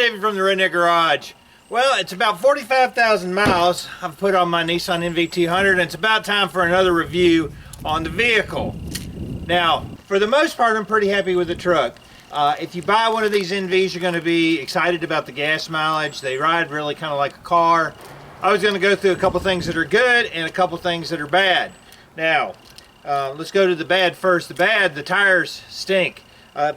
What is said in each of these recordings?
David from the Redneck Garage. Well, it's about 45,000 miles I've put on my Nissan NV200, and it's about time for another review on the vehicle. Now, for the most part, I'm pretty happy with the truck. If you buy one of these NVs, you're going to be excited about the gas mileage. They ride really kind of like a car. I was going to go through a couple things that are good and a couple things that are bad. Now, let's go to the bad first. The bad, the tires stink.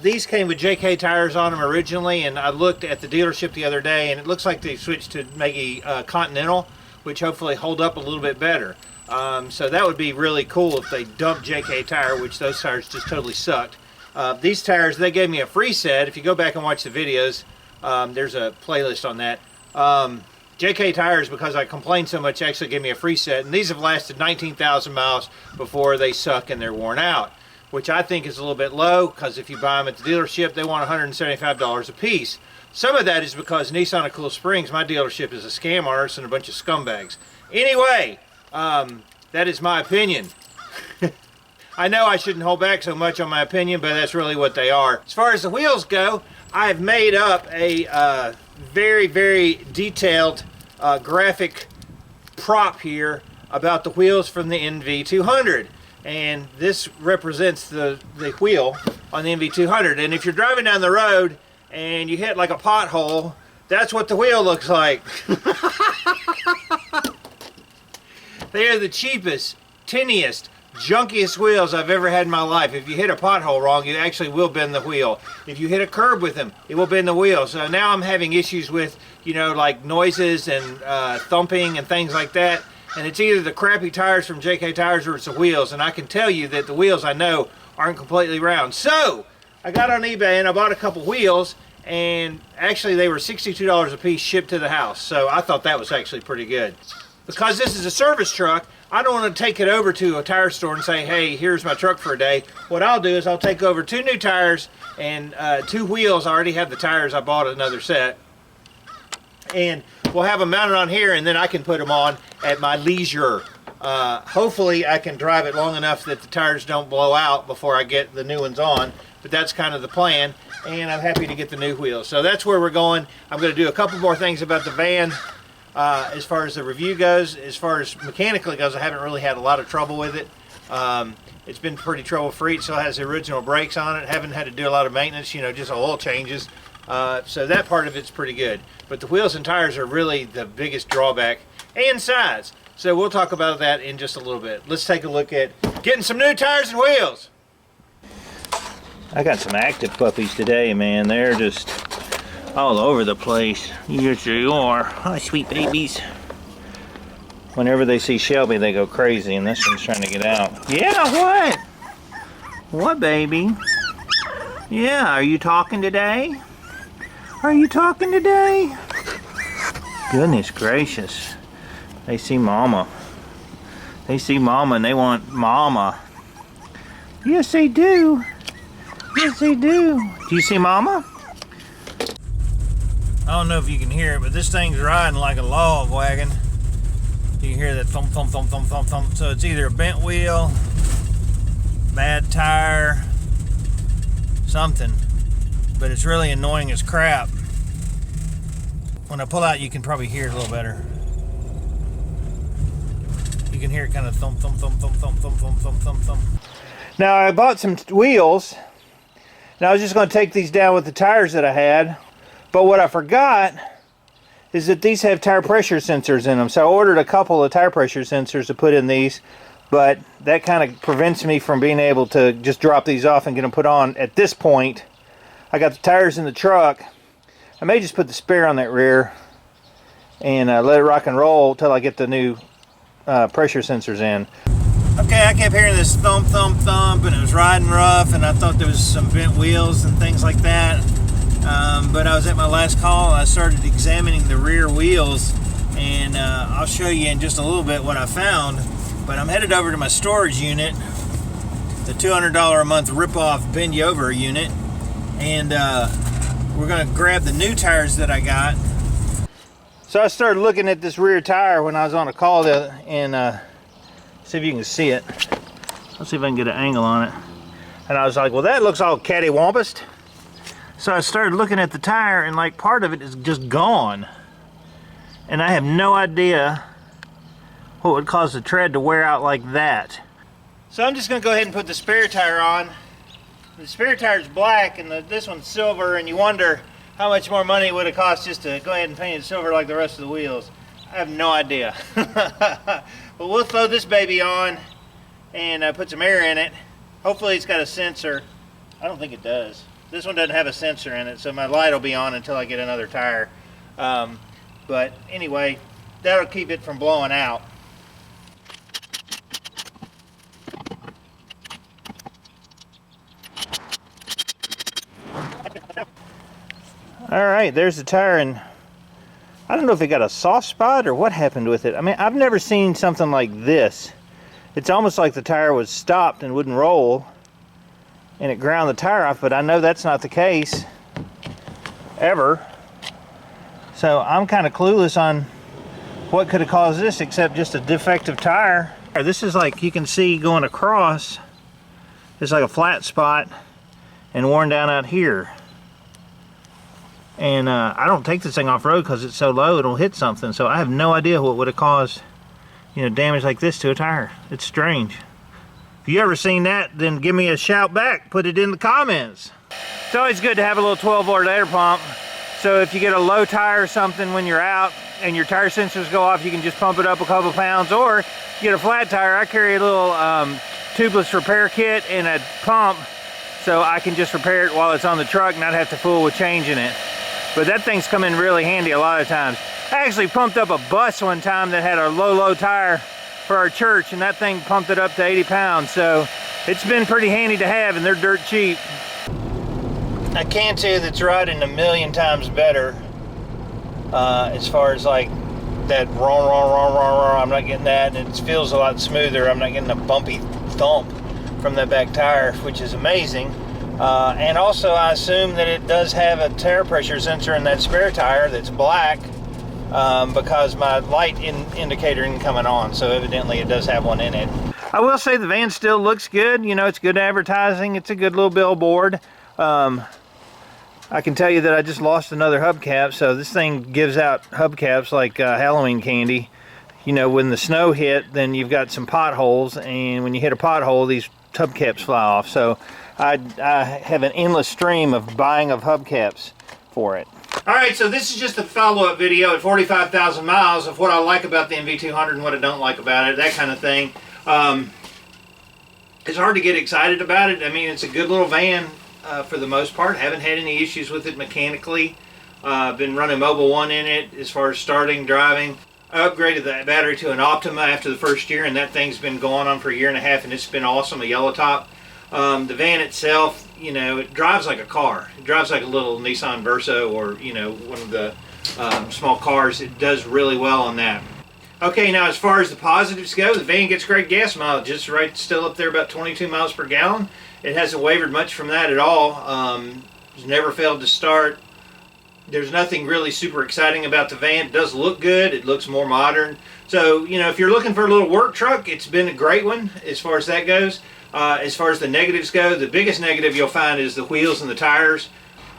These came with JK tires on them originally, and I looked at the dealership the other day, and it looks like they switched to maybe Continental, which hopefully hold up a little bit better. So that would be really cool if they dumped JK tire, which those tires just totally sucked. These tires, they gave me a free set. If you go back and watch the videos, there's a playlist on that. JK tires, because I complained so much, actually gave me a free set, and these have lasted 19,000 miles before they suck and they're worn out, which I think is a little bit low, because if you buy them at the dealership, they want $175 a piece. Some of that is because Nissan of Cool Springs, my dealership, is a scam artist and a bunch of scumbags. Anyway, that is my opinion. I know I shouldn't hold back so much on my opinion, but that's really what they are. As far as the wheels go, I've made up a very, very detailed graphic prop here about the wheels from the NV200. And this represents the wheel on the NV200. And if you're driving down the road and you hit like a pothole, that's what the wheel looks like. They are the cheapest, tinniest, junkiest wheels I've ever had in my life. If you hit a pothole wrong, you actually will bend the wheel. If you hit a curb with them, it will bend the wheel. So now I'm having issues with, you know, like noises and thumping and things like that. And it's either the crappy tires from JK Tires or it's the wheels. And I can tell you that the wheels, I know, aren't completely round. So I got on eBay and I bought a couple wheels, and actually they were $62 a piece shipped to the house. So I thought that was actually pretty good. Because this is a service truck, I don't want to take it over to a tire store and say, hey, here's my truck for a day. What I'll do is I'll take over 2 new tires and 2 wheels. I already have the tires. I bought another set. And we'll have them mounted on here, and then I can put them on at my leisure. Hopefully I can drive it long enough that the tires don't blow out before I get the new ones on. But that's kind of the plan, and I'm happy to get the new wheels. So that's where we're going. I'm going to do a couple more things about the van. As far as the review goes, as far as mechanically goes, I haven't really had a lot of trouble with it. It's been pretty trouble-free. It still has the original brakes on it. Haven't had to do a lot of maintenance, you know, just oil changes. So that part of it's pretty good. But the wheels and tires are really the biggest drawback, and size. So we'll talk about that in just a little bit. Let's take a look at getting some new tires and wheels. I got some active puppies today, man. They're just all over the place. Yes, they are. Hi, sweet babies. Whenever they see Shelby, they go crazy, and this one's trying to get out. Yeah, what? What, baby? Yeah, are you talking today? Are you talking today? Goodness gracious. They see mama. They see mama and they want mama. Yes, they do. Yes, they do. Do you see mama? I don't know if you can hear it, but this thing's riding like a log wagon. You can hear that thump, thump, thump, thump, thump, thump. So it's either a bent wheel, bad tire, something. But it's really annoying as crap. When I pull out, you can probably hear it a little better. You can hear it kind of thump, thump, thump, thump, thump, thump, thump, thump, thump, thump. Now I bought some wheels. Now I was just going to take these down with the tires that I had. But what I forgot is that these have tire pressure sensors in them. So I ordered a couple of tire pressure sensors to put in these. But that kind of prevents me from being able to just drop these off and get them put on at this point. I got the tires in the truck. I may just put the spare on that rear and let it rock and roll till I get the new pressure sensors in. Okay, I kept hearing this thump, thump, thump, and it was riding rough, and I thought there was some bent wheels and things like that. But I was at my last call. I started examining the rear wheels, and I'll show you in just a little bit what I found. But I'm headed over to my storage unit, the $200 a month rip-off bend-you-over unit, and we're going to grab the new tires that I got. So I started looking at this rear tire when I was on a call and see if you can see it. Let's see if I can get an angle on it. And I was like, well, that looks all cattywampus. So I started looking at the tire, and like part of it is just gone. And I have no idea what would cause the tread to wear out like that. So I'm just going to go ahead and put the spare tire on. The spare tire is black and this one's silver, and you wonder how much more money it would have cost just to go ahead and paint it silver like the rest of the wheels. I have no idea. But we'll throw this baby on and put some air in it. Hopefully it's got a sensor. I don't think it does. This one doesn't have a sensor in it, so my light will be on until I get another tire. But anyway, that'll keep it from blowing out. Alright, there's the tire, and I don't know if it got a soft spot or what happened with it. I mean, I've never seen something like this. It's almost like the tire was stopped and wouldn't roll, and it ground the tire off, but I know that's not the case ever. So I'm kind of clueless on what could have caused this except just a defective tire. This is like, you can see going across, it's like a flat spot and worn down out here. And I don't take this thing off-road because it's so low it'll hit something, so I have no idea what would have caused, you know, damage like this to a tire. It's strange. If you ever seen that, then give me a shout back. Put it in the comments. It's always good to have a little 12-volt air pump, so if you get a low tire or something when you're out and your tire sensors go off, you can just pump it up a couple pounds. Or you get a flat tire, I carry a little tubeless repair kit and a pump, so I can just repair it while it's on the truck and not have to fool with changing it. But that thing's come in really handy a lot of times. I actually pumped up a bus one time that had a low tire for our church, and that thing pumped it up to 80 pounds. So it's been pretty handy to have, and they're dirt cheap. I can tell you that's riding a million times better as far as like that I'm not getting that, and it feels a lot smoother. I'm not getting a bumpy thump from that back tire, which is amazing. And also I assume that it does have a tire pressure sensor in that spare tire that's black because my light indicator isn't coming on, so evidently it does have one in it. I will say the van still looks good. You know, it's good advertising. It's a good little billboard. I can tell you that I just lost another hubcap, so this thing gives out hubcaps like Halloween candy. You know, when the snow hit, then you've got some potholes, and when you hit a pothole, these hubcaps fly off. So I have an endless stream of buying of hubcaps for it. Alright, so this is just a follow-up video at 45,000 miles of what I like about the NV200 and what I don't like about it, that kind of thing. It's hard to get excited about it. I mean, it's a good little van for the most part. Haven't had any issues with it mechanically. Been running Mobil 1 in it as far as starting, driving. I upgraded the battery to an Optima after the first year, and that thing's been going on for a year and a half, and it's been awesome, a yellow top. The van itself, you know, it drives like a car. It drives like a little Nissan Versa or, you know, one of the small cars. It does really well on that. Okay, now as far as the positives go, the van gets great gas mileage. It's right still up there about 22 miles per gallon. It hasn't wavered much from that at all. It's never failed to start. There's nothing really super exciting about the van. It does look good. It looks more modern. So, you know, if you're looking for a little work truck, it's been a great one as far as that goes. As far as the negatives go, the biggest negative you'll find is the wheels and the tires.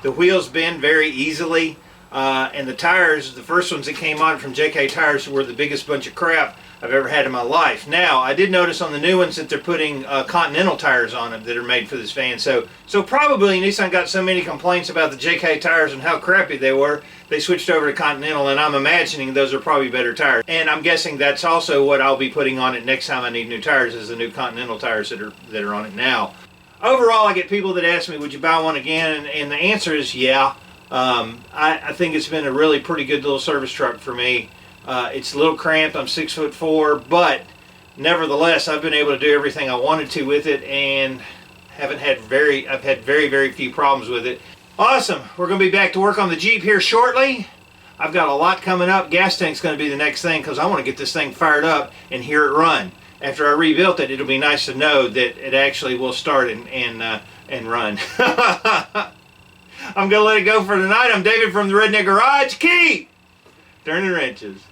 The wheels bend very easily, and the tires, the first ones that came on from JK Tires, were the biggest bunch of crap I've ever had in my life. Now, I did notice on the new ones that they're putting Continental tires on them that are made for this van. So probably Nissan got so many complaints about the JK tires and how crappy they were, they switched over to Continental, and I'm imagining those are probably better tires. And I'm guessing that's also what I'll be putting on it next time I need new tires, is the new Continental tires that are on it now. Overall, I get people that ask me, would you buy one again? And the answer is yeah. I think it's been a really pretty good little service truck for me. It's a little cramped. I'm 6'4", but nevertheless, I've been able to do everything I wanted to with it, and I've had very few problems with it. Awesome. We're going to be back to work on the Jeep here shortly. I've got a lot coming up. Gas tank's going to be the next thing because I want to get this thing fired up and hear it run. After I rebuilt it, it'll be nice to know that it actually will start and run. I'm going to let it go for tonight. I'm David from the Redneck Garage. Keep turning wrenches.